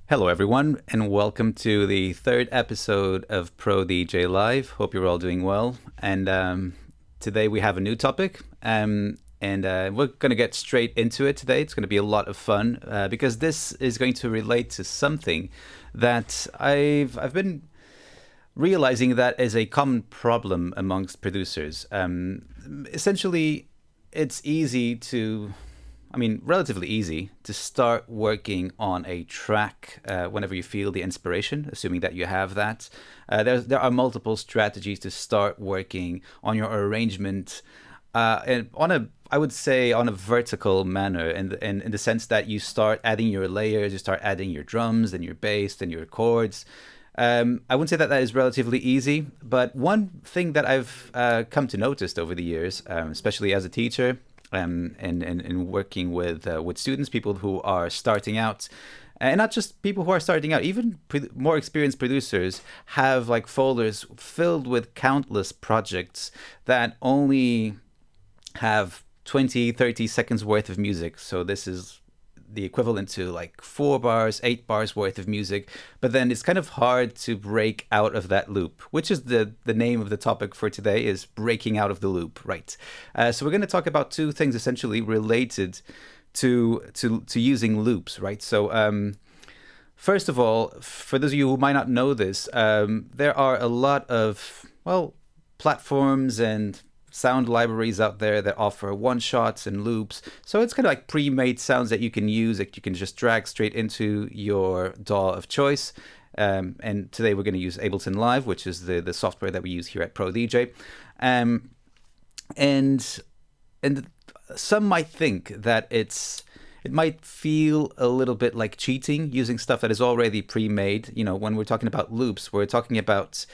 Hello, everyone, and welcome to the third episode of ProDJ Live. Hope you're all doing well. And today we have a new topic, and we're going to get straight into it today. It's going to be a lot of fun because this is going to relate to something that I've been realizing that is a common problem amongst producers. Essentially, it's easy to relatively easy to start working on a track whenever you feel the inspiration, assuming that you have that. There are multiple strategies to start working on your arrangement and I would say on a vertical manner, in the sense that you start adding your layers, you start adding your drums, then your bass, then your chords. I wouldn't say that that is relatively easy, but one thing that I've come to notice over the years, especially as a teacher, and working with students, people who are starting out, and not just people who are starting out, even more experienced producers have like folders filled with countless projects that only have 20, 30 seconds worth of music. So this is the equivalent to like 4 bars, 8 bars worth of music, but then it's kind of hard to break out of that loop, which is the name of the topic for today, is breaking out of the loop, right? So we're going to talk about two things essentially related to using loops, right? So first of all, for those of you who might not know this, there are a lot of, well, platforms and sound libraries out there that offer one-shots and loops. So it's kind of like pre-made sounds that you can use, that you can just drag straight into your DAW of choice. And today we're going to use Ableton Live, which is the software that we use here at ProDJ. And some might think that it might feel a little bit like cheating using stuff that is already pre-made. You know, when we're talking about loops, we're talking about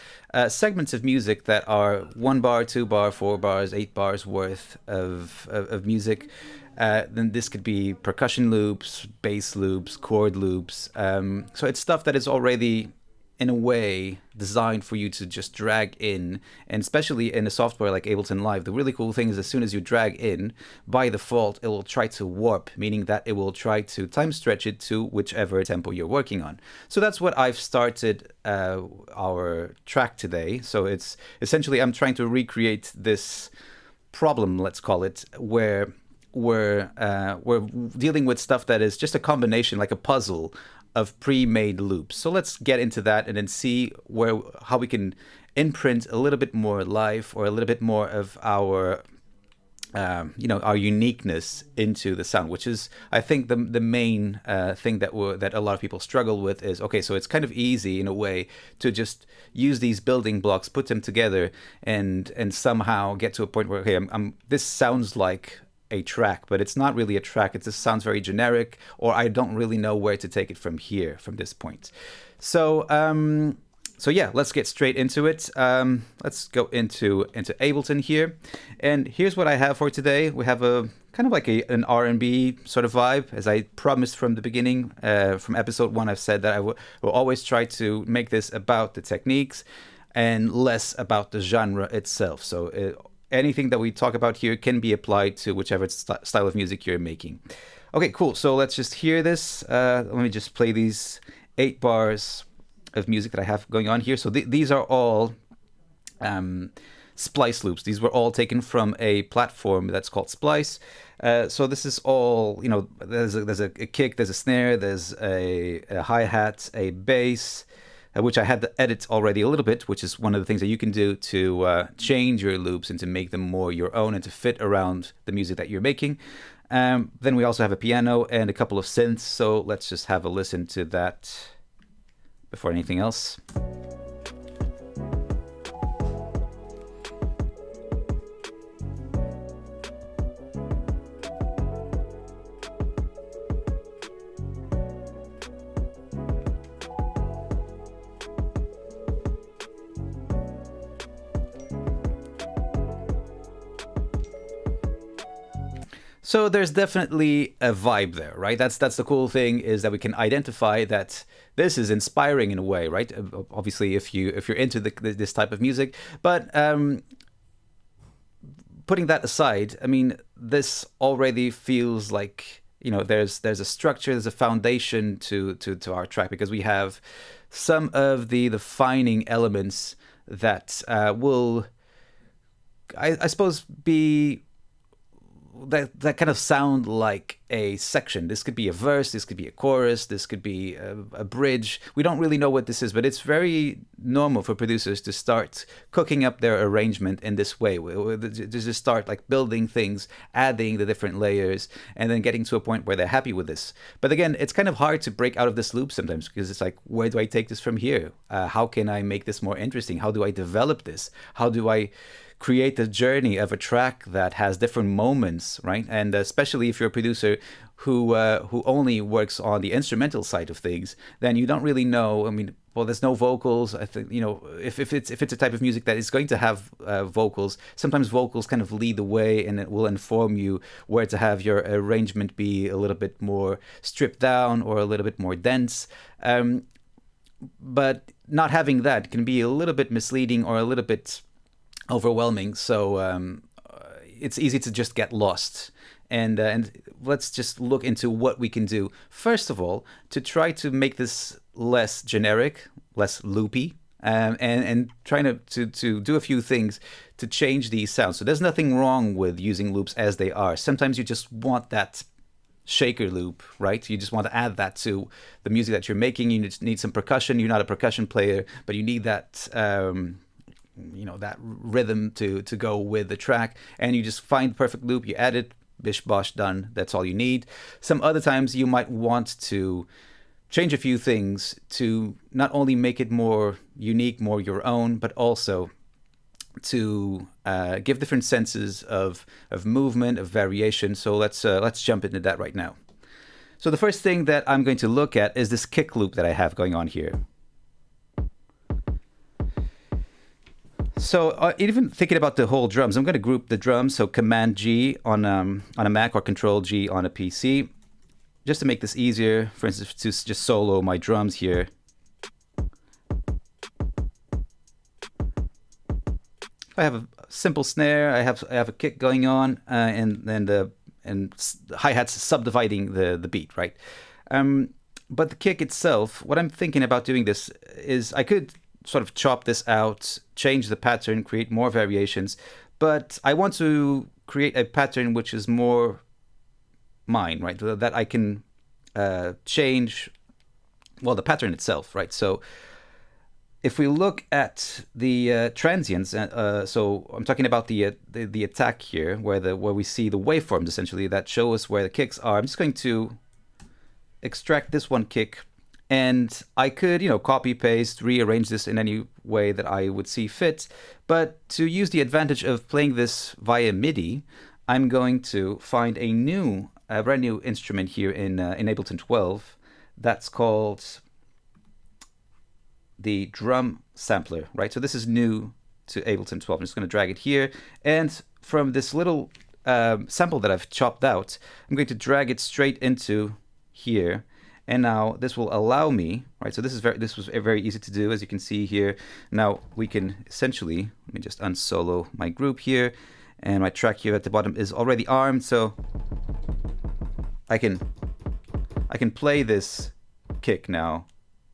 segments of music that are 1 bar, 2 bar, 4 bars, 8 bars worth of music. Then this could be percussion loops, bass loops, chord loops. So it's stuff that is already, in a way, designed for you to just drag in. And especially in a software like Ableton Live, the really cool thing is as soon as you drag in, by default, it will try to warp, meaning that it will try to time stretch it to whichever tempo you're working on. So that's what I've started our track today. So it's essentially, I'm trying to recreate this problem, let's call it, where we're dealing with stuff that is just a combination, like a puzzle of pre-made loops. So let's get into that and then see how we can imprint a little bit more life, or a little bit more of our our uniqueness into the sound, which is, I think, the main thing that a lot of people struggle with is, okay, so it's kind of easy in a way to just use these building blocks, put them together, and somehow get to a point where, okay, this sounds like a track, but it's not really a track. It just sounds very generic, or I don't really know where to take it from here, from this point. So yeah, let's get straight into it. Let's go into Ableton here, and here's what I have for today. We have a kind of like an R&B sort of vibe, as I promised from the beginning. From episode 1, I've said that I will always try to make this about the techniques and less about the genre itself. So anything that we talk about here can be applied to whichever style of music you're making. Okay, cool. So let's just hear this. Let me just play these 8 bars of music that I have going on here. So these are all splice loops. These were all taken from a platform that's called Splice. So this is all, there's a kick, there's a snare, there's a hi-hat, a bass, which I had to edit already a little bit, which is one of the things that you can do to change your loops and to make them more your own and to fit around the music that you're making. Then we also have a piano and a couple of synths, so let's just have a listen to that before anything else. So there's definitely a vibe there, right? That's the cool thing, is that we can identify that this is inspiring in a way, right? Obviously, if you're into this type of music, but putting that aside, I mean, this already feels like there's a structure, there's a foundation to our track, because we have some of the defining elements that will, I suppose, be that kind of sound like a section. This could be a verse, this could be a chorus, this could be a bridge. We don't really know what this is, but it's very normal for producers to start cooking up their arrangement in this way. To just start like building things, adding the different layers, and then getting to a point where they're happy with this. But again, it's kind of hard to break out of this loop sometimes, because it's like, where do I take this from here? How can I make this more interesting? How do I develop this? How do I create the journey of a track that has different moments, right? And especially if you're a producer who only works on the instrumental side of things, then you don't really know. I mean, well, there's no vocals. I think, if it's a type of music that is going to have vocals, sometimes vocals kind of lead the way, and it will inform you where to have your arrangement be a little bit more stripped down or a little bit more dense. But not having that can be a little bit misleading or a little bit overwhelming, so it's easy to just get lost. And let's just look into what we can do. First of all, to try to make this less generic, less loopy, and trying to do a few things to change these sounds. So there's nothing wrong with using loops as they are. Sometimes you just want that shaker loop, right? You just want to add that to the music that you're making. You just need some percussion. You're not a percussion player, but you need that that rhythm to go with the track, and you just find the perfect loop, you add it, bish bosh, done. That's all you need. Some other times you might want to change a few things to not only make it more unique, more your own, but also to give different senses of movement, of variation. So let's jump into that right now. So the first thing that I'm going to look at is this kick loop that I have going on here. So even thinking about the whole drums, I'm going to group the drums. So Command G on a Mac or Control G on a PC, just to make this easier. For instance, to just solo my drums here. I have a simple snare. I have a kick going on, and then the hi-hats subdividing the beat, right? But the kick itself, what I'm thinking about doing this is I could sort of chop this out, change the pattern, create more variations, but I want to create a pattern which is more mine, right? That I can change, well, the pattern itself, right? So if we look at the transients, so I'm talking about the attack here, where we see the waveforms essentially that show us where the kicks are. I'm just going to extract this one kick, and I could, copy, paste, rearrange this in any way that I would see fit. But to use the advantage of playing this via MIDI, I'm going to find a brand new instrument here in Ableton 12 that's called the drum sampler, right? So this is new to Ableton 12. I'm just going to drag it here, and from this little sample that I've chopped out, I'm going to drag it straight into here. And now this will allow me, right? So this was very easy to do, as you can see here. Now we can essentially, let me just unsolo my group here, and my track here at the bottom is already armed, so I can play this kick now,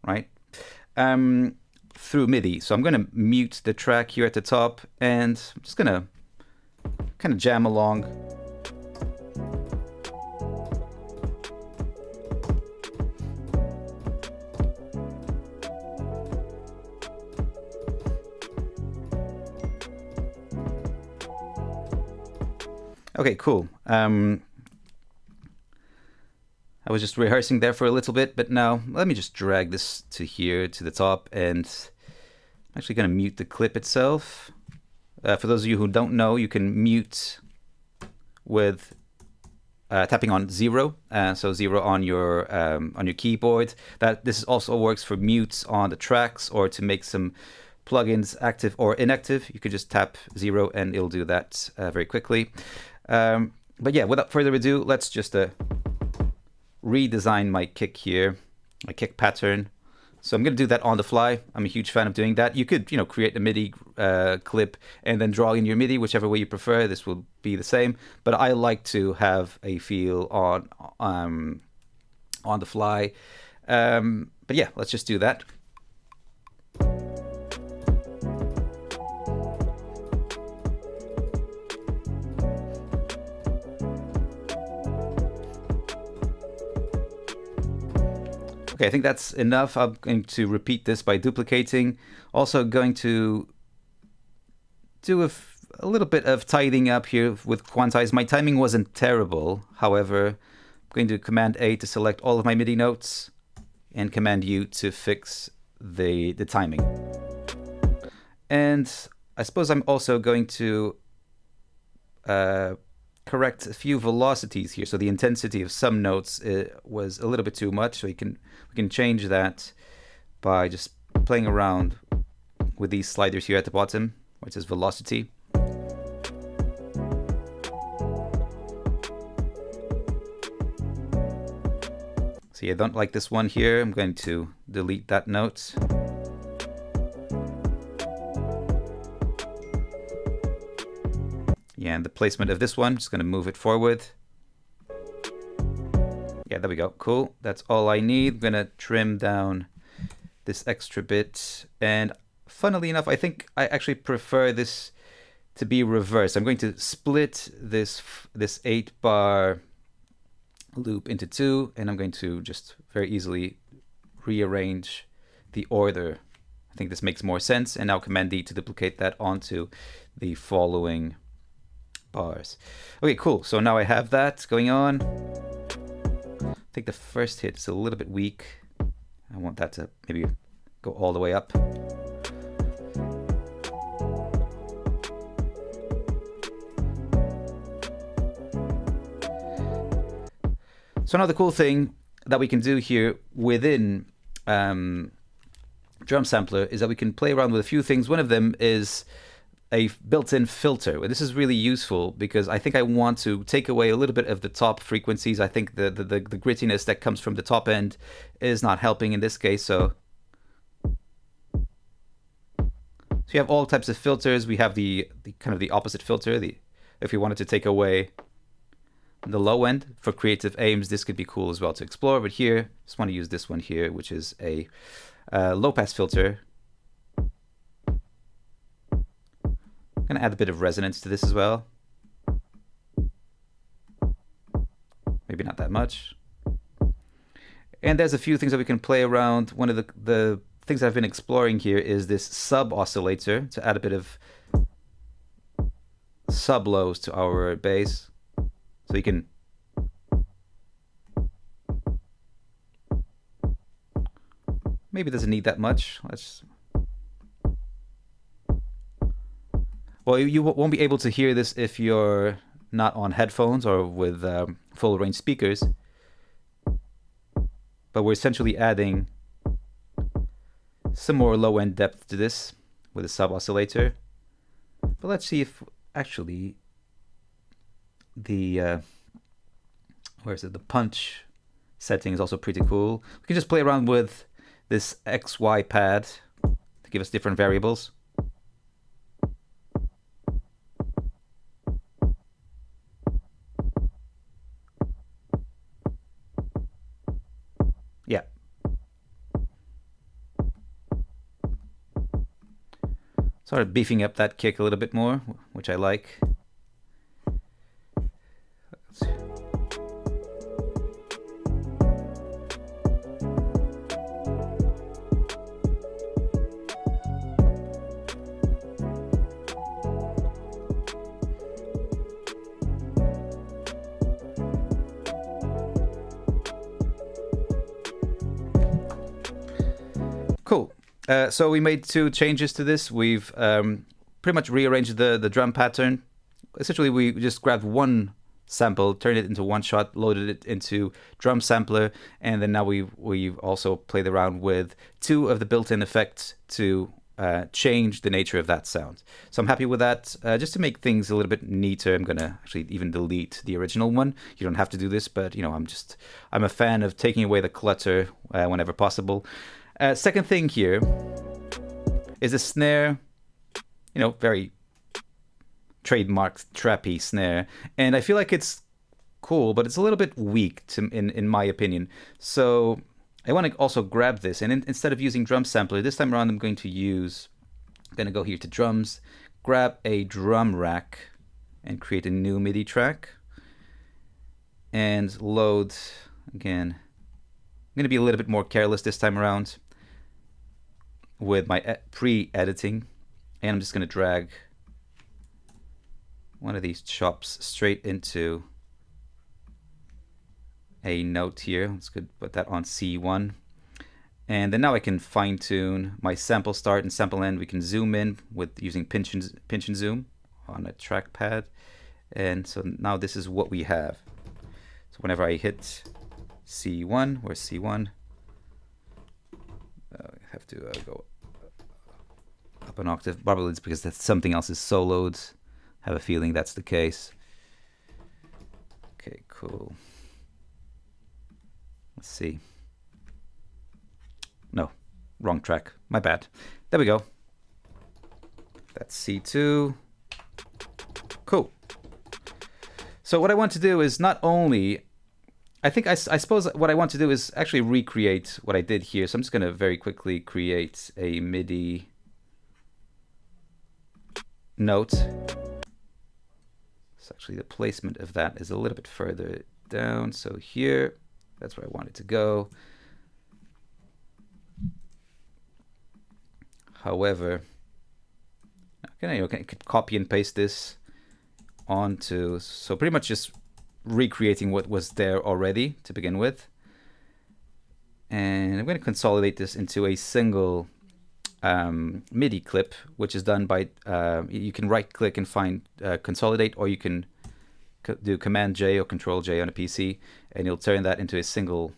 right? Through MIDI. So I'm going to mute the track here at the top, and I'm just going to kind of jam along. Okay, cool. I was just rehearsing there for a little bit, but now let me just drag this to here, to the top, and I'm actually going to mute the clip itself. For those of you who don't know, you can mute with tapping on 0, so 0 on your keyboard. This also works for mutes on the tracks, or to make some plugins active or inactive. You could just tap 0 and it'll do that very quickly. But yeah, without further ado, let's just redesign my kick here, my kick pattern. So I'm going to do that on the fly. I'm a huge fan of doing that. You could, create a MIDI clip and then draw in your MIDI, whichever way you prefer. This will be the same. But I like to have a feel on the fly. But yeah, let's just do that. Okay, I think that's enough. I'm going to repeat this by duplicating. Also going to do a little bit of tidying up here with quantize. My timing wasn't terrible. However, I'm going to do Command A to select all of my MIDI notes and Command U to fix the timing. And I suppose I'm also going to correct a few velocities here. So the intensity of some notes was a little bit too much. So we can change that by just playing around with these sliders here at the bottom, where it says velocity. See, I don't like this one here. I'm going to delete that note. Yeah, and the placement of this one, just going to move it forward. Yeah, there we go. Cool. That's all I need. I'm going to trim down this extra bit. And funnily enough, I think I actually prefer this to be reversed. I'm going to split this 8-bar loop into 2, and I'm going to just very easily rearrange the order. I think this makes more sense. And now Command D to duplicate that onto the following bars. Okay, cool. So now I have that going on. I think the first hit is a little bit weak. I want that to maybe go all the way up. So another cool thing that we can do here within Drum Sampler is that we can play around with a few things. One of them is a built-in filter. This is really useful because I think I want to take away a little bit of the top frequencies. I think the grittiness that comes from the top end is not helping in this case. So you have all types of filters. We have the kind of the opposite filter. If we wanted to take away the low end for creative aims, this could be cool as well to explore. But here, just want to use this one here, which is a low pass filter. I'm going to add a bit of resonance to this as well. Maybe not that much. And there's a few things that we can play around. One of the things I've been exploring here is this sub oscillator to add a bit of sub lows to our bass. So you can maybe doesn't need that much. Well, you won't be able to hear this if you're not on headphones or with full range speakers. But we're essentially adding some more low end depth to this with a sub oscillator. But let's see if actually the the punch setting is also pretty cool. We can just play around with this XY pad to give us different variables. Yeah. Sort of beefing up that kick a little bit more, which I like. Cool. So we made 2 changes to this. We've pretty much rearranged the drum pattern. Essentially, we just grabbed one sample, turned it into one shot, loaded it into Drum Sampler, and then now we've also played around with 2 of the built-in effects to change the nature of that sound. So I'm happy with that. Just to make things a little bit neater, I'm gonna actually even delete the original one. You don't have to do this, but I'm a fan of taking away the clutter whenever possible. Second thing here is a snare, you know, very trademarked trappy snare, and I feel like it's cool, but it's a little bit weak in my opinion. So I want to also grab this, and instead of using drum sampler, this time around I'm going to go here to drums, grab a drum rack, and create a new MIDI track, and load again. I'm going to be a little bit more careless this time around with my pre-editing, and I'm just going to drag one of these chops straight into a note here. Let's put that on C1, and then now I can fine-tune my sample start and sample end. We can zoom in with using pinch and zoom on a trackpad, and so now this is what we have. So whenever I hit C1, where's C1? I have to go up an octave. Probably it's because something else is soloed. I have a feeling that's the case. Okay, cool. Let's see. No, wrong track. My bad. There we go. That's C2. Cool. So what I want to do is not only, I suppose what I want to do is actually recreate what I did here. So I'm just going to very quickly create a MIDI note. So actually the placement of that is a little bit further down. So here, that's where I want it to go. However, I could copy and paste this onto, so pretty much just recreating what was there already to begin with. And I'm going to consolidate this into a single MIDI clip, which is done by, you can right click and find consolidate, or you can do Command J or Control J on a PC, and you'll turn that into a single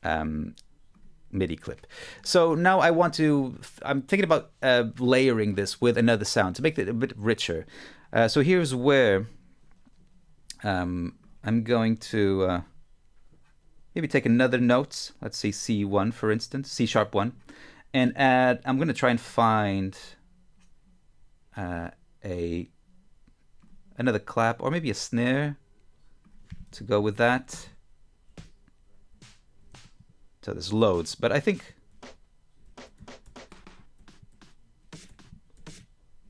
MIDI clip. So now I'm thinking about layering this with another sound to make it a bit richer. So here's where I'm going to maybe take another note. Let's say C1, for instance, C#1, and I'm going to try and find another clap or maybe a snare to go with that. So there's loads, but I think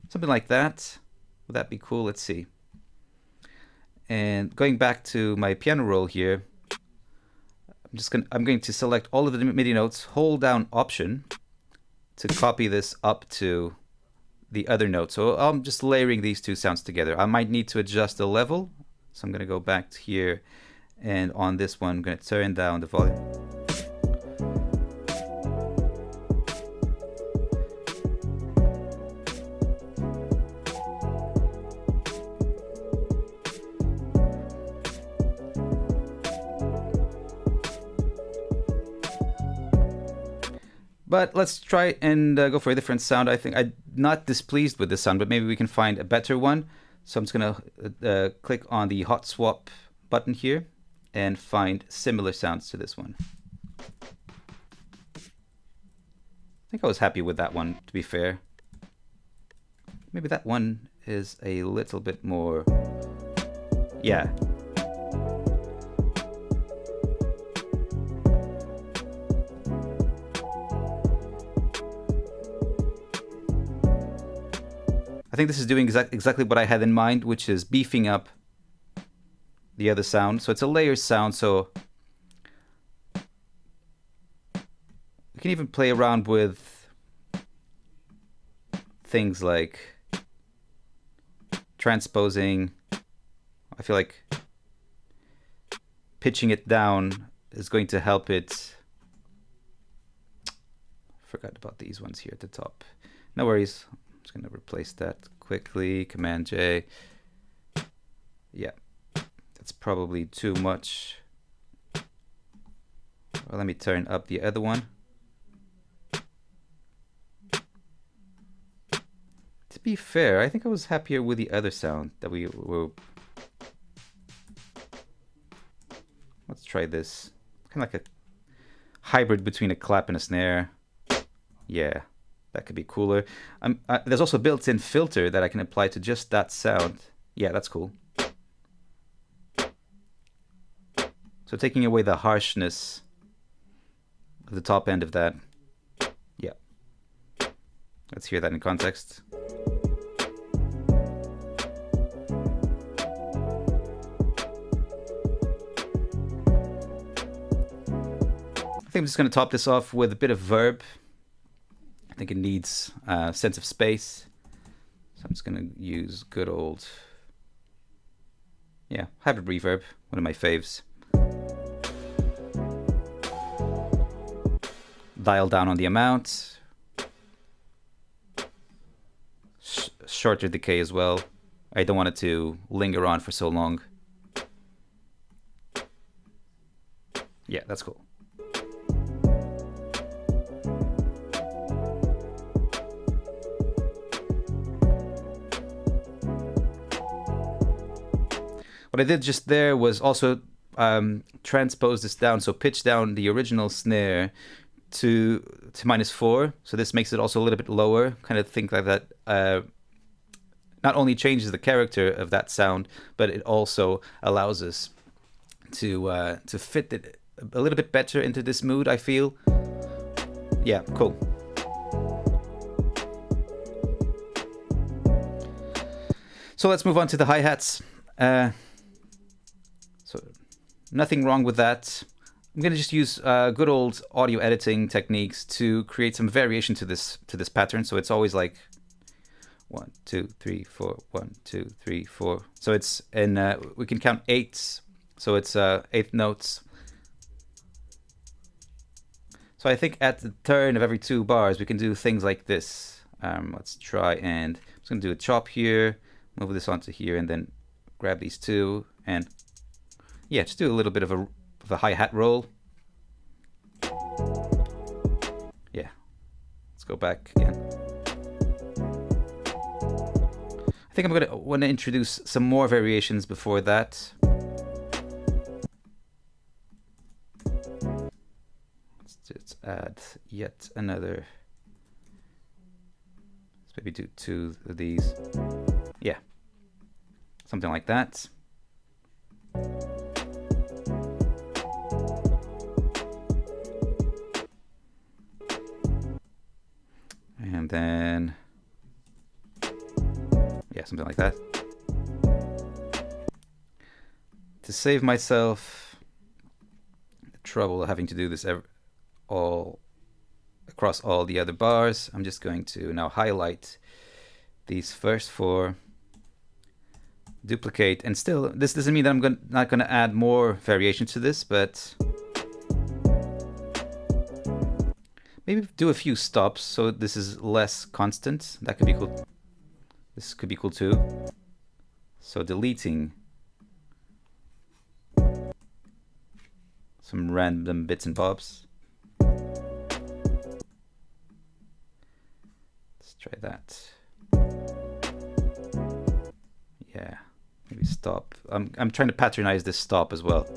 something like that. Would that be cool? Let's see. And going back to my piano roll here, I'm going to select all of the MIDI notes, hold down Option to copy this up to the other note. So I'm just layering these two sounds together. I might need to adjust the level, so I'm going to go back to here, and on this one I'm going to turn down the volume. But let's try and go for a different sound. I think I'm not displeased with this sound, but maybe we can find a better one. So I'm just going to click on the hot swap button here and find similar sounds to this one. I think I was happy with that one, to be fair. Maybe that one is a little bit more, yeah. I think this is doing exactly what I had in mind, which is beefing up the other sound. So it's a layered sound, so we can even play around with things like transposing. I feel like pitching it down is going to help it. Forgot about these ones here at the top. No worries. I'm just going to replace that quickly. Command J. Yeah, that's probably too much. Well, let me turn up the other one. To be fair, I think I was happier with the other sound that we were. Let's try this. Kind of like a hybrid between a clap and a snare. Yeah, that could be cooler. There's also a built-in filter that I can apply to just that sound. Yeah, that's cool. So taking away the harshness of the top end of that. Yeah. Let's hear that in context. I think I'm just going to top this off with a bit of verb. I think it needs a sense of space. So I'm just going to use good old, yeah, hybrid reverb, one of my faves. Dial down on the amount. Shorter decay as well. I don't want it to linger on for so long. Yeah, that's cool. What I did just there was also transpose this down, so pitch down the original snare to -4. So this makes it also a little bit lower. Kind of think like that. Not only changes the character of that sound, but it also allows us to fit it a little bit better into this mood, I feel. Yeah, cool. So let's move on to the hi-hats. So nothing wrong with that. I'm going to just use good old audio editing techniques to create some variation to this pattern. So it's always like 1, 2, 3, 4, 1, 2, 3, 4. So it's in we can count eighths. So it's eighth notes. So I think at the turn of every 2 bars we can do things like this. Let's try, and I'm just going to do a chop here, move this onto here, and then grab these 2, and yeah, just do a little bit of a hi-hat roll. Yeah, let's go back again. I think I'm gonna want to introduce some more variations before that. Let's add yet another. Let's maybe do 2 of these. Yeah, something like that. And then, yeah, something like that. To save myself the trouble of having to do this all across all the other bars, I'm just going to now highlight these first 4, duplicate, and still, this doesn't mean that I'm not going to add more variation to this, but maybe do a few stops so this is less constant. That could be cool. This could be cool too. So deleting some random bits and bobs. Let's try that. Yeah, maybe stop. I'm trying to patronize this stop as well.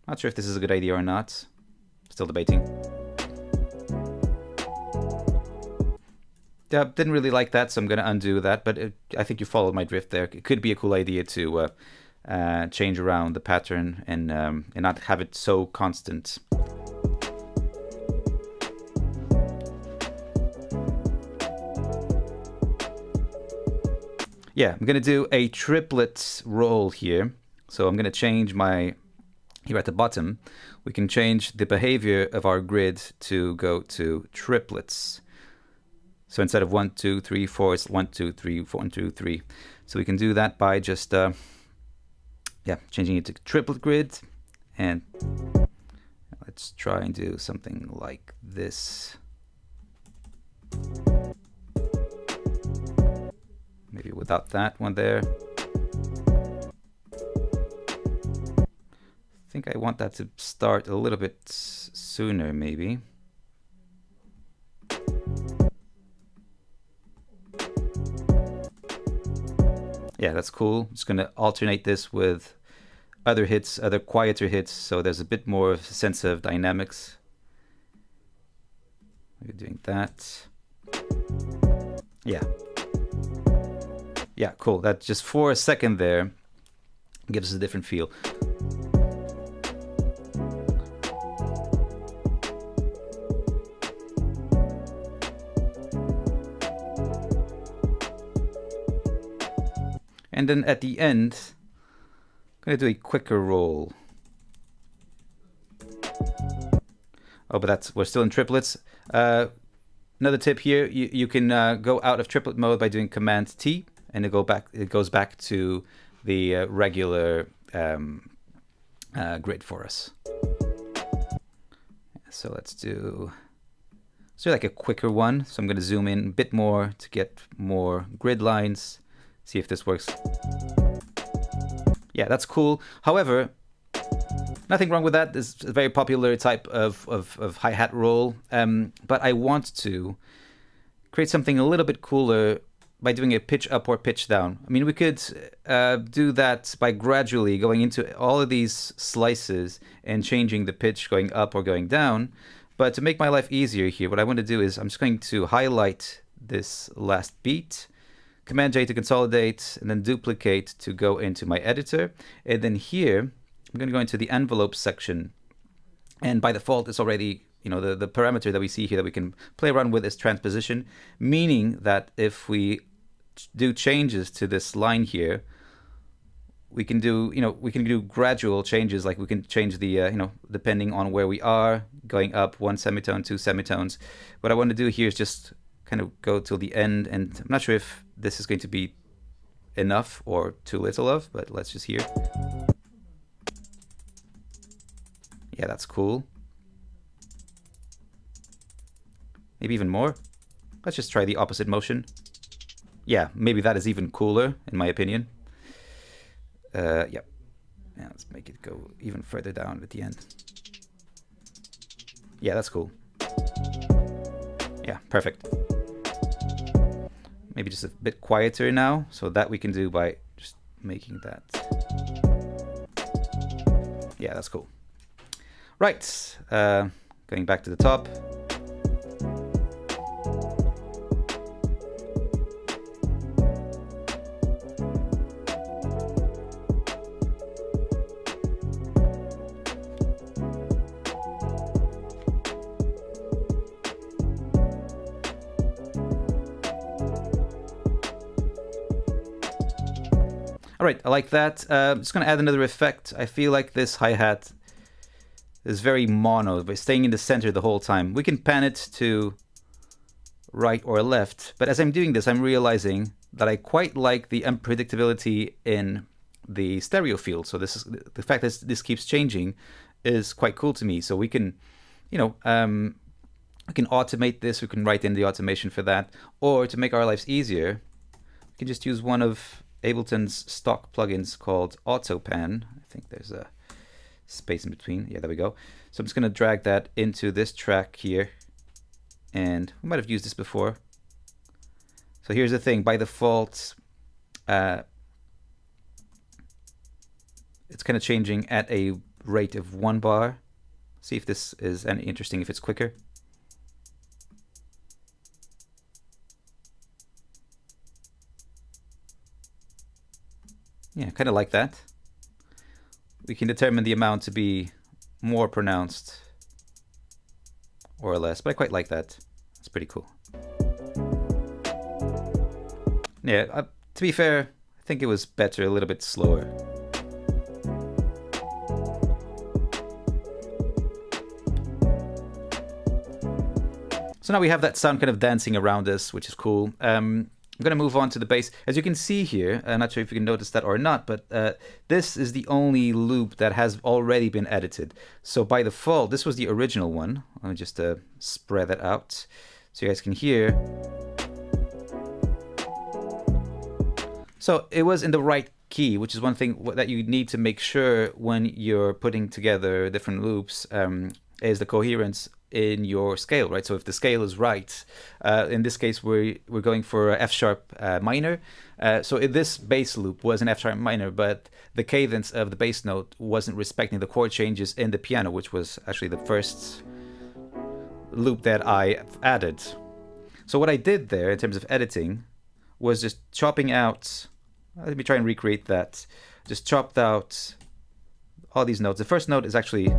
Not sure if this is a good idea or not. Still debating. Yeah, didn't really like that, so I'm going to undo that, but I think you followed my drift there. It could be a cool idea to change around the pattern and not have it so constant. Yeah, I'm going to do a triplet roll here. So I'm going to change my, here at the bottom, we can change the behavior of our grid to go to triplets. So instead of 1, 2, 3, 4, it's 1, 2, 3, 4, 1, 2, 3. So we can do that by just yeah, changing it to triplet grid. And let's try and do something like this. Maybe without that one there. I think I want that to start a little bit sooner, maybe. Yeah, that's cool. Just going to alternate this with other hits, other quieter hits, so there's a bit more of a sense of dynamics. We're doing that. Yeah. Yeah, cool. That just for a second there gives us a different feel. And then at the end, I'm going to do a quicker roll. Oh, but we're still in triplets. Another tip here, you can go out of triplet mode by doing Command T, and it goes back to the regular grid for us. So let's do like a quicker one. So I'm going to zoom in a bit more to get more grid lines. See if this works. Yeah, that's cool. However, nothing wrong with that. This is a very popular type of hi-hat roll. But I want to create something a little bit cooler by doing a pitch up or pitch down. I mean, we could do that by gradually going into all of these slices and changing the pitch going up or going down. But to make my life easier here, what I want to do is I'm just going to highlight this last beat, Command J to consolidate, and then duplicate to go into my editor. And then here, I'm going to go into the envelope section. And by default, it's already, the parameter that we see here that we can play around with is transposition, meaning that if we do changes to this line here, we can do, we can do gradual changes. Like we can change the, depending on where we are, going up 1 semitone, 2 semitones. What I want to do here is just kind of go till the end, and I'm not sure if this is going to be enough or too little of, but let's just hear. Yeah, that's cool. Maybe even more. Let's just try the opposite motion. Yeah, maybe that is even cooler, in my opinion. Yep. Yeah, let's make it go even further down at the end. Yeah, that's cool. Yeah, perfect. Maybe just a bit quieter now, so that we can do by just making that. Yeah, that's cool. Right, going back to the top. All right, I like that. I'm just going to add another effect. I feel like this hi-hat is very mono, by staying in the center the whole time. We can pan it to right or left, but as I'm doing this, I'm realizing that I quite like the unpredictability in the stereo field. So this is the fact that this keeps changing is quite cool to me. So we can, we can automate this. We can write in the automation for that, or to make our lives easier, we can just use one of Ableton's stock plugins called AutoPan. I think there's a space in between. Yeah, there we go. So I'm just going to drag that into this track here. And we might have used this before. So here's the thing. By default, it's kind of changing at a rate of 1 bar. See if this is any interesting, if it's quicker. Yeah, kind of like that. We can determine the amount to be more pronounced or less, but I quite like that. It's pretty cool. Yeah, to be fair, I think it was better a little bit slower. So now we have that sound kind of dancing around us, which is cool. I'm going to move on to the bass. As you can see here, I'm not sure if you can notice that or not, but this is the only loop that has already been edited. So by default, this was the original one. Let me just spread that out so you guys can hear. So it was in the right key, which is one thing that you need to make sure when you're putting together different loops, is the coherence in your scale, right? So if the scale is right, in this case we're going for F sharp minor. So this bass loop was an F sharp minor, but the cadence of the bass note wasn't respecting the chord changes in the piano, which was actually the loop that I added. So what I did there in terms of editing was just chopping out, let me try and recreate that. Just chopped out all these notes. The first note is actually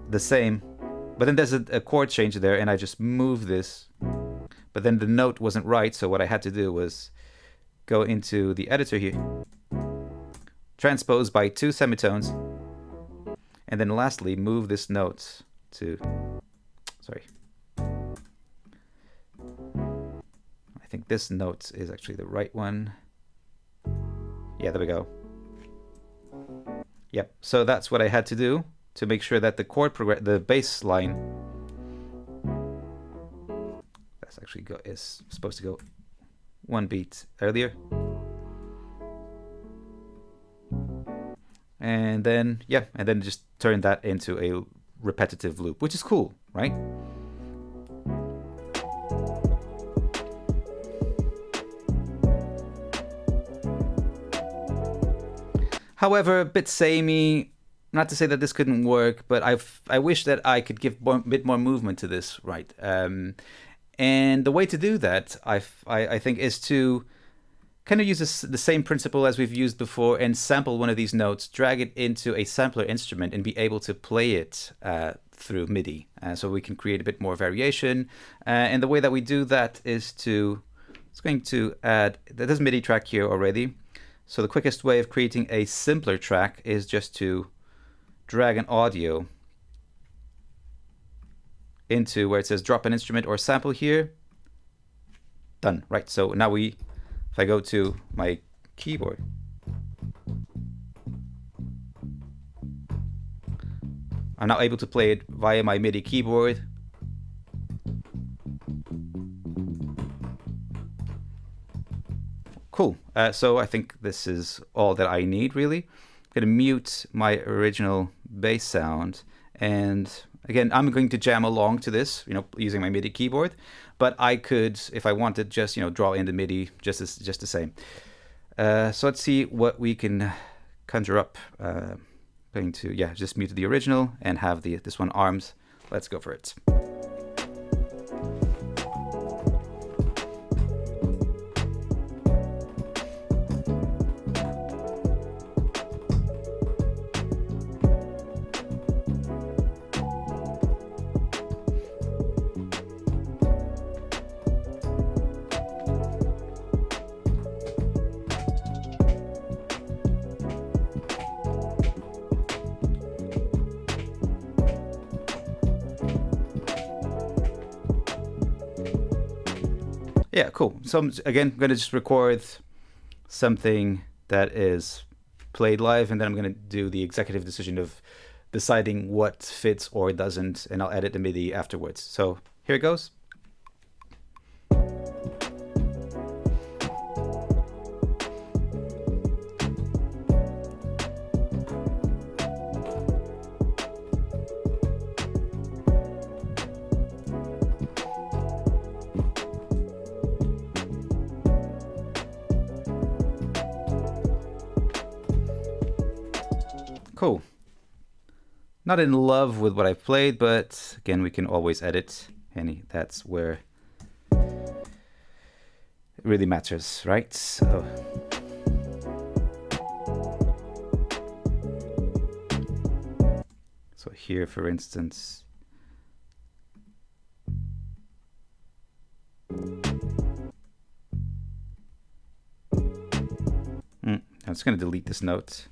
the same, but then there's a chord change there, and I just moved this, but then the note wasn't right, so what I had to do was go into the editor here, transpose by 2 semitones, and then lastly move this note to, sorry, I think this note is actually the right one. Yeah, there we go. Yep, so that's what I had to do to make sure that the chord the bass line that's actually is supposed to go 1 beat earlier. And then, yeah, and then just turn that into a repetitive loop, which is cool, right? However, a bit samey. Not to say that this couldn't work, but I wish that I could give a bit more movement to this, right? And the way to do that, I think, is to kind of use the same principle as we've used before and sample one of these notes, drag it into a sampler instrument, and be able to play it through MIDI. So we can create a bit more variation. And the way that we do that is it's going to add, there's a MIDI track here already. So the quickest way of creating a simpler track is just to drag an audio into where it says drop an instrument or sample here. Done, right? So now if I go to my keyboard, I'm now able to play it via my MIDI keyboard. Cool. So I think this is all that I need, really. I'm going to mute my original bass sound, and again, I'm going to jam along to this, using my MIDI keyboard. But I could, if I wanted, just draw in the MIDI just the same. So let's see what we can conjure up. Going to just mute the original and have this one arms. Let's go for it. Yeah, cool. So again, I'm going to just record something that is played live, and then I'm going to do the executive decision of deciding what fits or doesn't, and I'll edit the MIDI afterwards. So here it goes. Cool. Not in love with what I've played, but again, we can always edit, and that's where it really matters, right? So here, for instance, I'm just going to delete this note.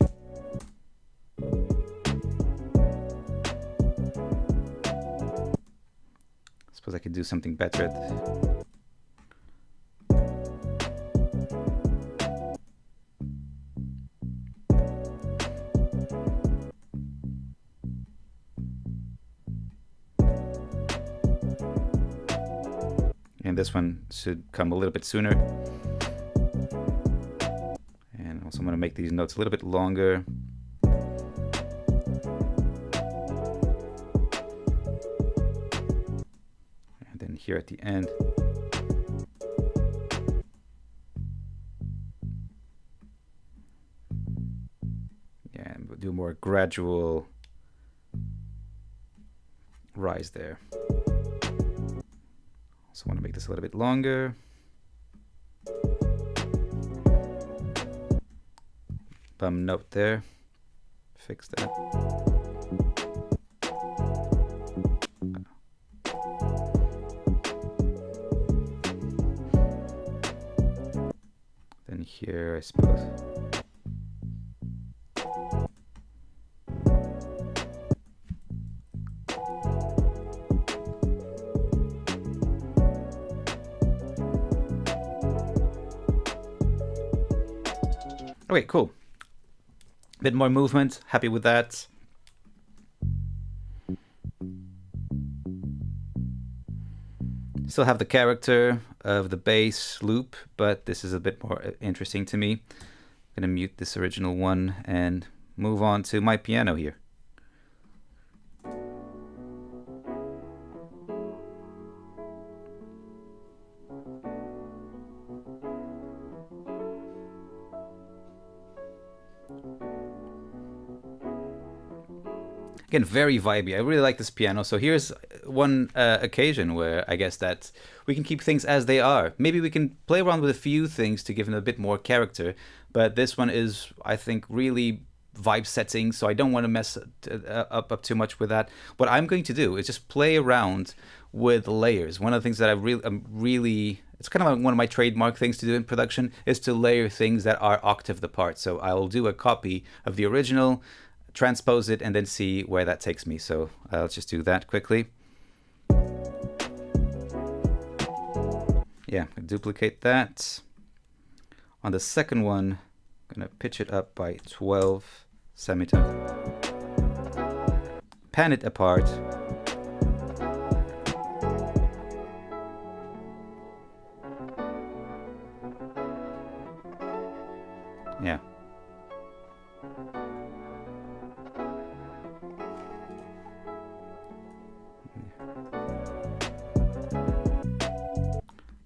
Suppose I could do something better. And this one should come a little bit sooner. And also I'm going to make these notes a little bit longer. Here at the end. Yeah, and we'll do more gradual rise there. Also want to make this a little bit longer. Bum note there. Fix that. Then here, I suppose. Okay, cool. A bit more movement, happy with that. Still have the character of the bass loop, but this is a bit more interesting to me. I'm gonna mute this original one and move on to my piano here. Again, very vibey. I really like this piano. So here's one occasion where I guess that we can keep things as they are. Maybe we can play around with a few things to give them a bit more character. But this one is, I think, really vibe setting. So I don't want to mess up too much with that. What I'm going to do is just play around with layers. One of the things that I'm really, it's kind of like one of my trademark things to do in production is to layer things that are octaved apart. So I'll do a copy of the original, transpose it, and then see where that takes me. So let's just do that quickly. Yeah, duplicate that. On the second one, I'm gonna pitch it up by 12 semitone. Pan it apart. Yeah.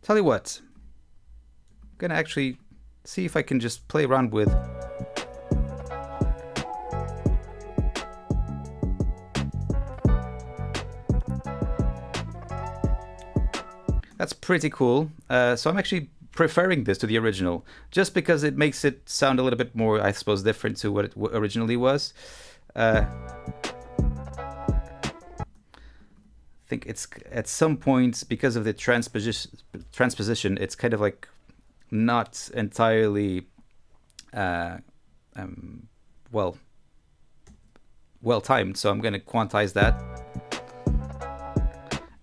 Tell you what, I'm gonna actually see if I can just play around with that's pretty cool. So I'm actually preferring this to the original just because it makes it sound a little bit more, I suppose, different to what it originally was. I think it's at some points, because of the transposition, it's kind of like not entirely well timed. So I'm going to quantize that.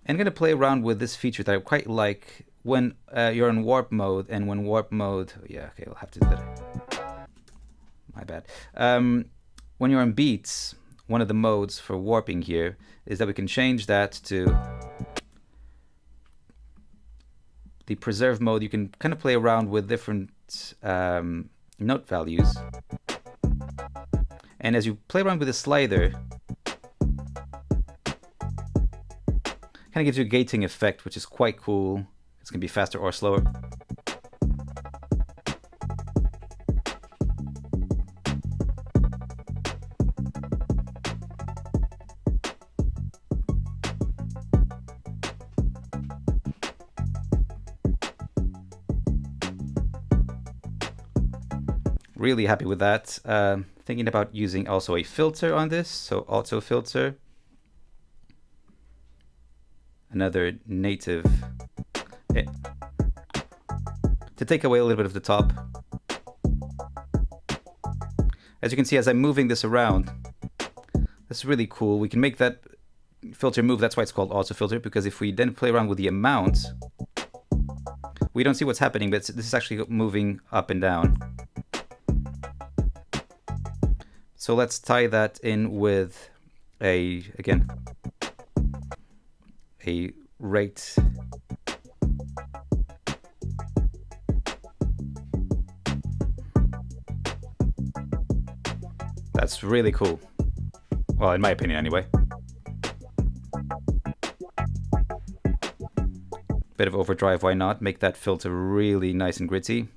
I'm going to play around with this feature that I quite like when you're in warp mode, and when warp mode, yeah, okay, I'll have to do that. My bad. When you're on beats, one of the modes for warping here is that we can change that to the preserve mode. You can kind of play around with different note values. And as you play around with the slider, kind of gives you a gating effect, which is quite cool. It's going to be faster or slower. Really happy with that. Thinking about using also a filter on this, so auto filter. Another native, to take away a little bit of the top. As you can see, as I'm moving this around, that's really cool. We can make that filter move. That's why it's called auto filter, because if we then play around with the amount, we don't see what's happening, but this is actually moving up and down. So let's tie that in with a rate. That's really cool. Well, in my opinion anyway. Bit of overdrive, why not? Make that filter really nice and gritty.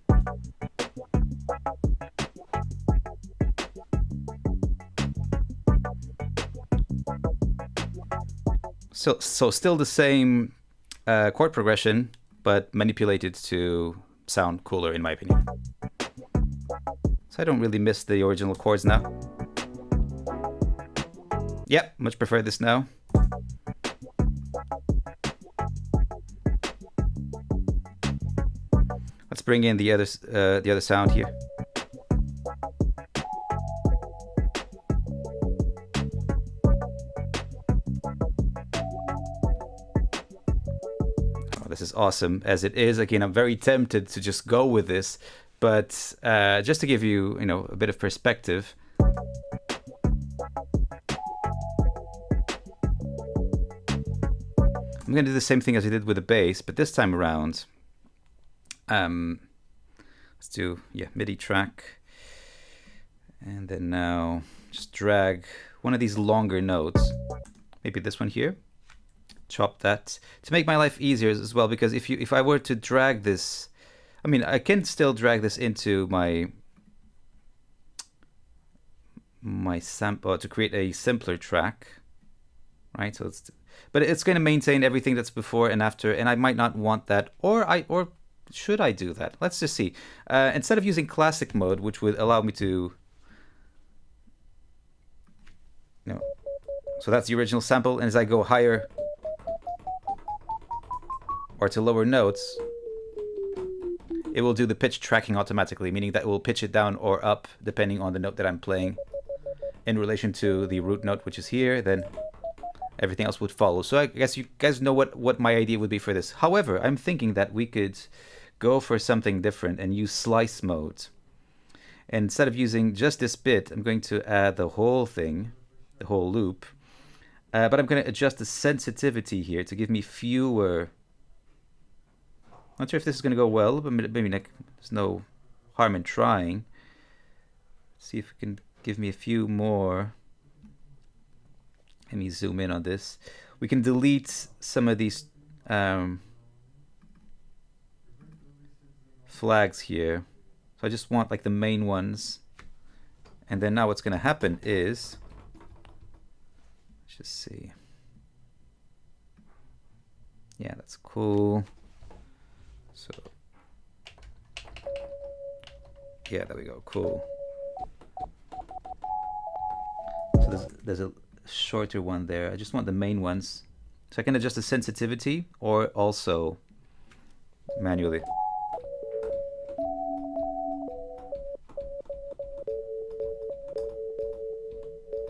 So still the same chord progression, but manipulated to sound cooler, in my opinion. So I don't really miss the original chords now. Yep, much prefer this now. Let's bring in the other sound here. Oh, this is awesome as it is. Again, I'm very tempted to just go with this, but just to give you, a bit of perspective. I'm going to do the same thing as I did with the bass, but this time around, let's do, MIDI track. And then now just drag one of these longer notes, maybe this one here, chop that to make my life easier as well, because if I were to drag this, I mean, I can still drag this into my sample to create a simpler track, right? So but it's going to maintain everything that's before and after, and I might not want that, or should I do that? Let's just see. Instead of using classic mode, which would allow me to, so that's the original sample, and as I go higher or to lower notes, it will do the pitch tracking automatically, meaning that it will pitch it down or up depending on the note that I'm playing in relation to the root note, which is here. Then everything else would follow. So I guess you guys know what my idea would be for this. However, I'm thinking that we could go for something different and use slice mode. And instead of using just this bit, I'm going to add the whole thing, the whole loop. But I'm going to adjust the sensitivity here to give me fewer. Not sure if this is going to go well, but maybe there's no harm in trying. Let's see if it can give me a few more. Let me zoom in on this. We can delete some of these flags here. So I just want like the main ones. And then now what's going to happen is, let's just see. Yeah, that's cool. So, yeah, there we go. Cool. So there's a shorter one there. I just want the main ones, so I can adjust the sensitivity or also manually.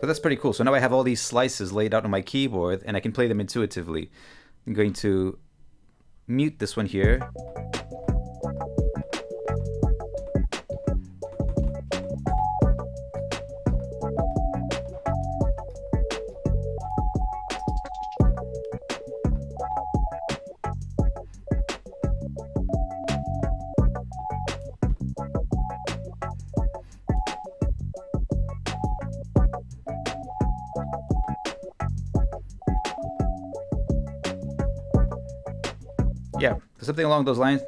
So that's pretty cool. So now I have all these slices laid out on my keyboard and I can play them intuitively. I'm going to mute this one here. Yeah, something along those lines.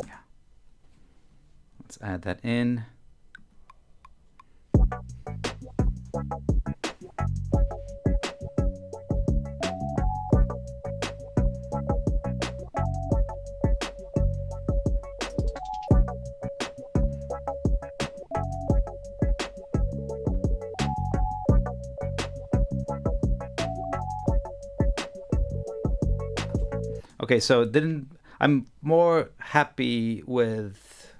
Yeah. Let's add that in. Okay, so I'm more happy with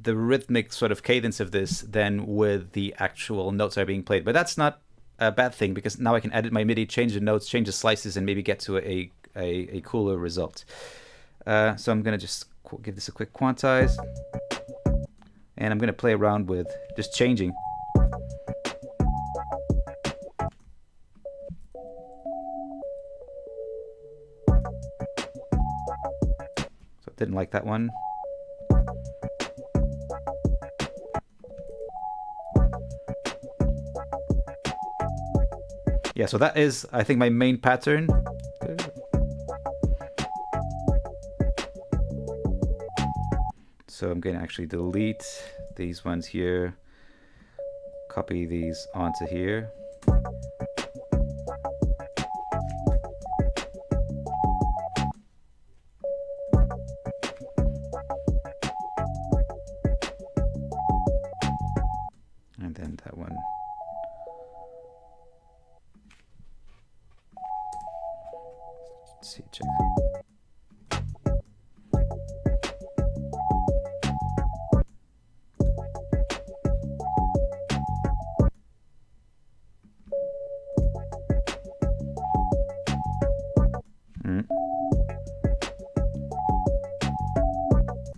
the rhythmic sort of cadence of this than with the actual notes that are being played. But that's not a bad thing, because now I can edit my MIDI, change the notes, change the slices, and maybe get to a cooler result. So I'm going to just give this a quick quantize. And I'm going to play around with just changing. Didn't like that one. Yeah, so that is, I think, my main pattern. So I'm going to actually delete these ones here, copy these onto here. And then that one. Let's see, check.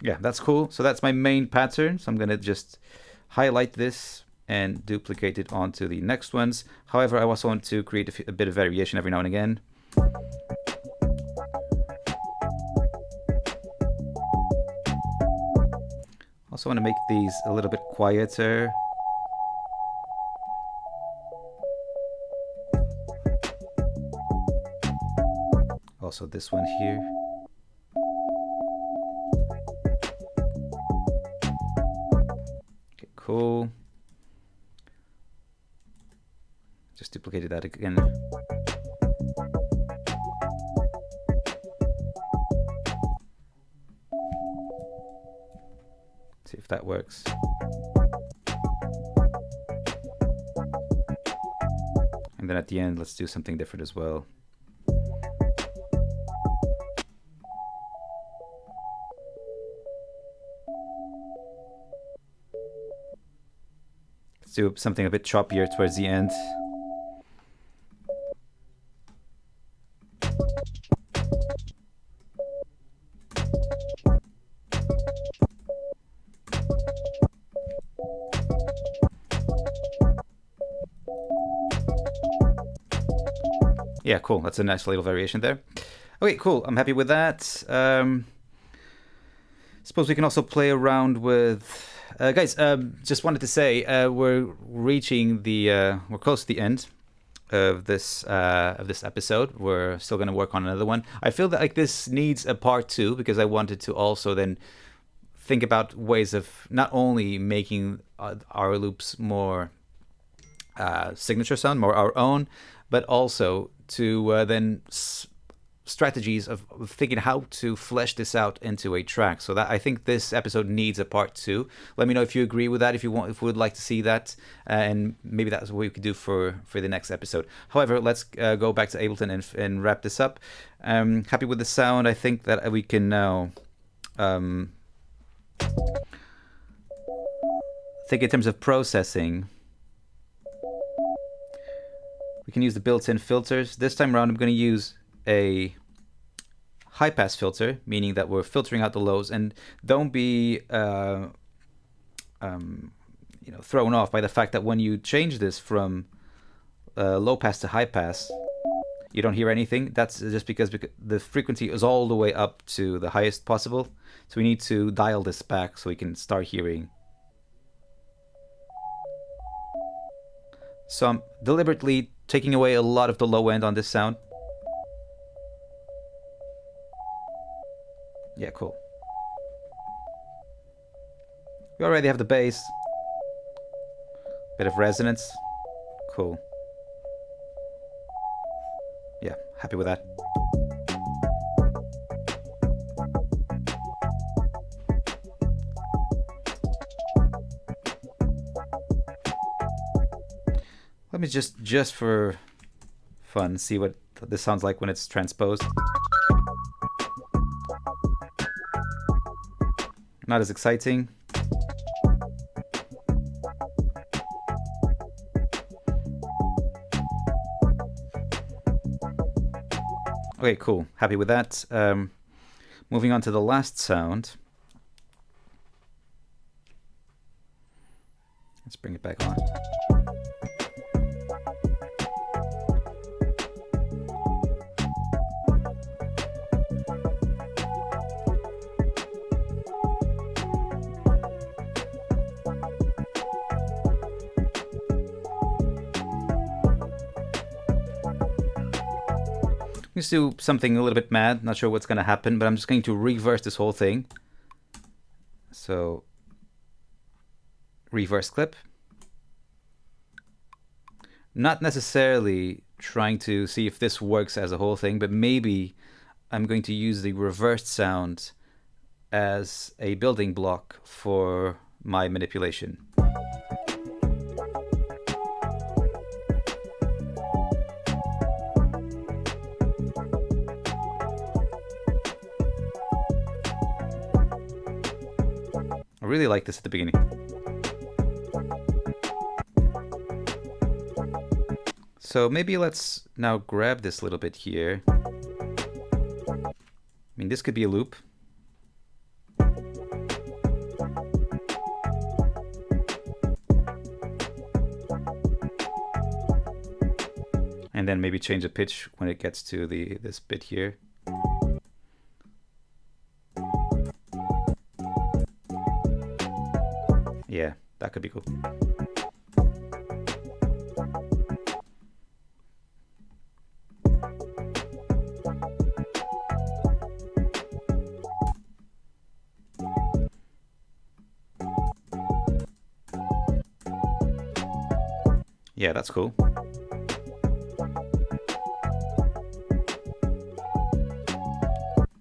Yeah, that's cool. So that's my main pattern. So I'm going to just highlight this and duplicate it onto the next ones. However, I also want to create a bit of variation every now and again. Also want to make these a little bit quieter. Also this one here. Okay, cool. Just duplicated that again. See if that works. And then at the end, let's do something different as well. Let's do something a bit choppier towards the end. Yeah, cool. That's a nice little variation there. Okay, cool. I'm happy with that. Suppose we can also play around with... guys, just wanted to say, we're reaching the... we're close to the end of this episode. We're still going to work on another one. I feel that like this needs a part 2 because I wanted to also then think about ways of not only making our loops more signature sound, more our own, but also to then strategies of thinking how to flesh this out into a track. So that I think this episode needs a part 2. Let me know if you agree with that, if you would like to see that, and maybe that's what we could do for the next episode. However, let's go back to Ableton and wrap this up. Happy with the sound. I think that we can now think in terms of processing. We can use the built-in filters. This time around, I'm going to use a high-pass filter, meaning that we're filtering out the lows. And don't be thrown off by the fact that when you change this from low-pass to high-pass, you don't hear anything. That's just because the frequency is all the way up to the highest possible. So we need to dial this back so we can start hearing. So I'm deliberately taking away a lot of the low end on this sound. Yeah, cool. We already have the bass. Bit of resonance. Cool. Yeah, happy with that. Let me just for fun see what this sounds like when it's transposed. Not as exciting. Okay, cool. Happy with that. Moving on to the last sound. Let's bring it back on. Let's do something a little bit mad. Not sure what's going to happen, but I'm just going to reverse this whole thing. So reverse clip. Not necessarily trying to see if this works as a whole thing, but maybe I'm going to use the reversed sound as a building block for my manipulation. I really like this at the beginning. So maybe let's now grab this little bit here. I mean, this could be a loop. And then maybe change the pitch when it gets to this bit here. Yeah, that could be cool. Yeah, that's cool.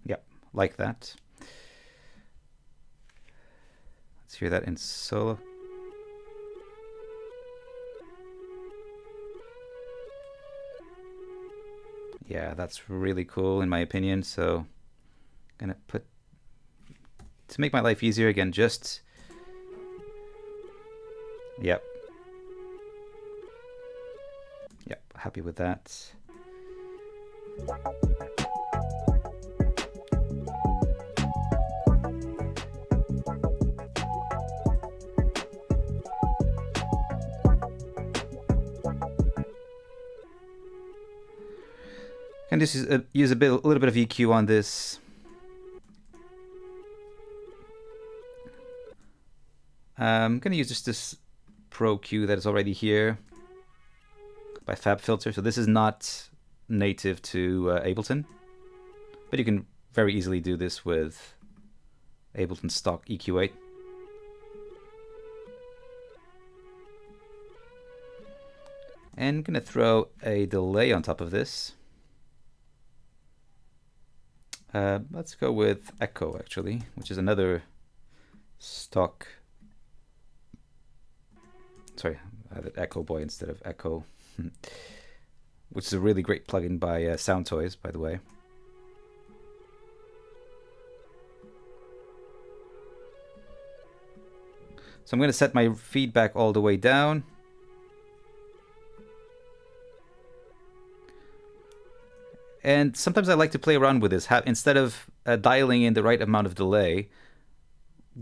Yep, like that. Let's hear that in solo. Yeah, that's really cool in my opinion. So I'm gonna put, to make my life easier again, just, yep. Yep, happy with that. And this is use a little bit of EQ on this. I'm gonna use just this Pro Q that is already here by FabFilter. So this is not native to Ableton, but you can very easily do this with Ableton stock EQ8. And I'm gonna throw a delay on top of this. Let's go with Echo actually, which is another stock. Sorry, I have Echo Boy instead of Echo, which is a really great plugin by Sound Toys, by the way. So I'm going to set my feedback all the way down. And sometimes I like to play around with this. Instead of dialing in the right amount of delay,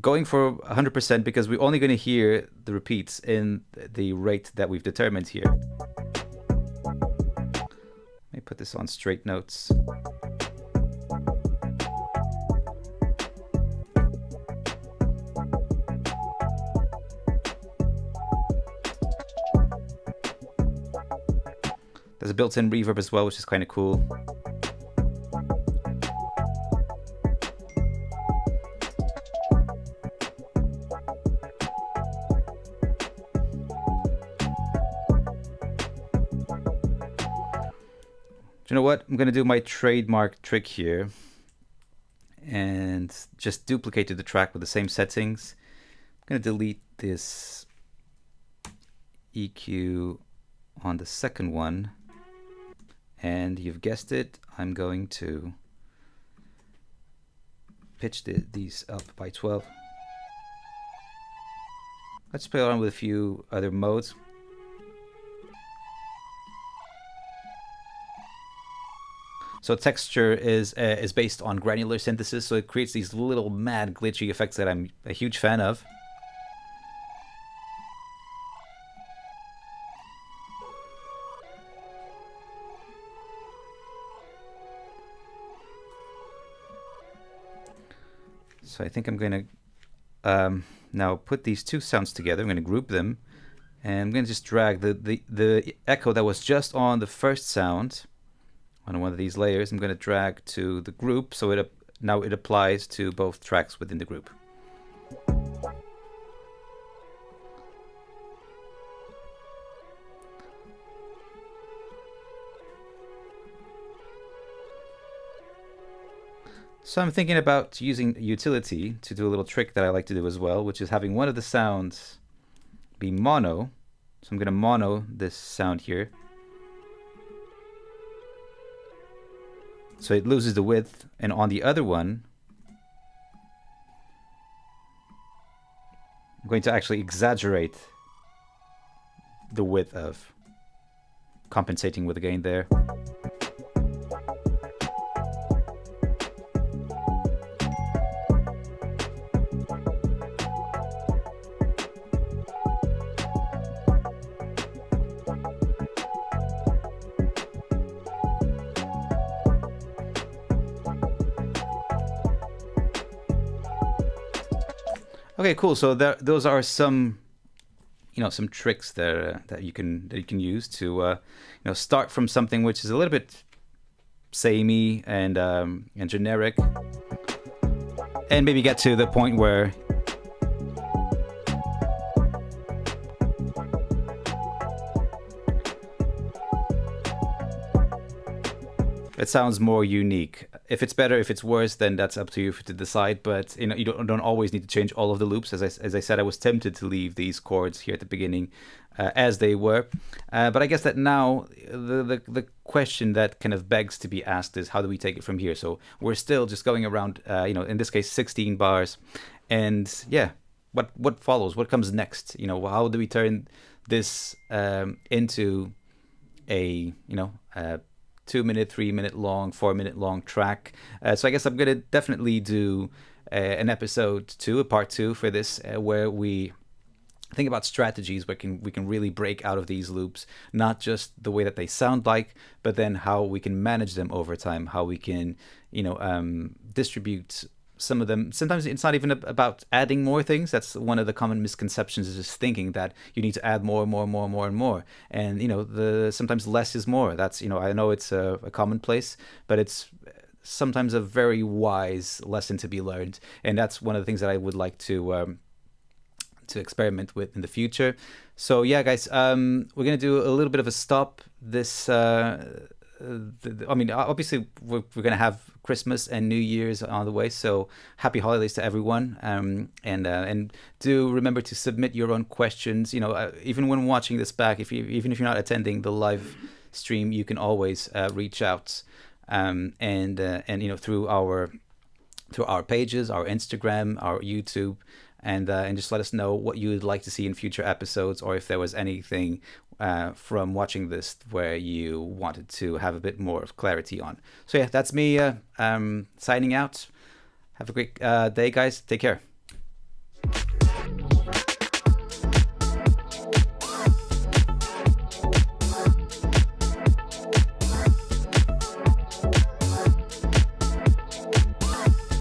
going for 100% because we're only going to hear the repeats in the rate that we've determined here. Let me put this on straight notes. There's a built-in reverb as well, which is kind of cool. You know what? I'm going to do my trademark trick here and just duplicate the track with the same settings. I'm going to delete this EQ on the second one. And you've guessed it, I'm going to pitch these up by 12. Let's play around with a few other modes. So texture is based on granular synthesis, so it creates these little mad glitchy effects that I'm a huge fan of. So I think I'm going to now put these two sounds together. I'm going to group them, and I'm going to just drag the echo that was just on the first sound on one of these layers. I'm going to drag to the group, so now it applies to both tracks within the group. So I'm thinking about using utility to do a little trick that I like to do as well, which is having one of the sounds be mono. So I'm going to mono this sound here. So it loses the width, and on the other one, I'm going to actually exaggerate the width of, compensating with the gain there. Okay, cool. So those are some, some tricks that you can use to, start from something which is a little bit samey and generic, and maybe get to the point where it sounds more unique. If it's better, if it's worse, then that's up to you to decide. But you don't always need to change all of the loops. As I said, I was tempted to leave these chords here at the beginning as they were. But I guess that now the question that kind of begs to be asked is, how do we take it from here? So we're still just going around, in this case, 16 bars, and yeah, what follows? What comes next? How do we turn this into a 2-minute, 3-minute long, 4-minute long track? So I guess I'm gonna definitely do an episode 2, a part 2 for this, where we think about strategies where we can really break out of these loops, not just the way that they sound like, but then how we can manage them over time, how we can distribute some of them. Sometimes it's not even about adding more things. That's one of the common misconceptions, is just thinking that you need to add more and more and more and more and more. And sometimes less is more. That's I know it's a commonplace, but it's sometimes a very wise lesson to be learned. And that's one of the things that I would like to experiment with in the future. So yeah, guys, we're gonna do a little bit of a stop. This obviously we're going to have Christmas and New Year's on the way, so happy holidays to everyone. And do remember to submit your own questions. Even when watching this back, even if you're not attending the live stream, you can always reach out through our pages, our Instagram, our YouTube, and just let us know what you would like to see in future episodes, or if there was anything from watching this where you wanted to have a bit more of clarity on. So yeah, that's me signing out. Have a great day, guys. Take care.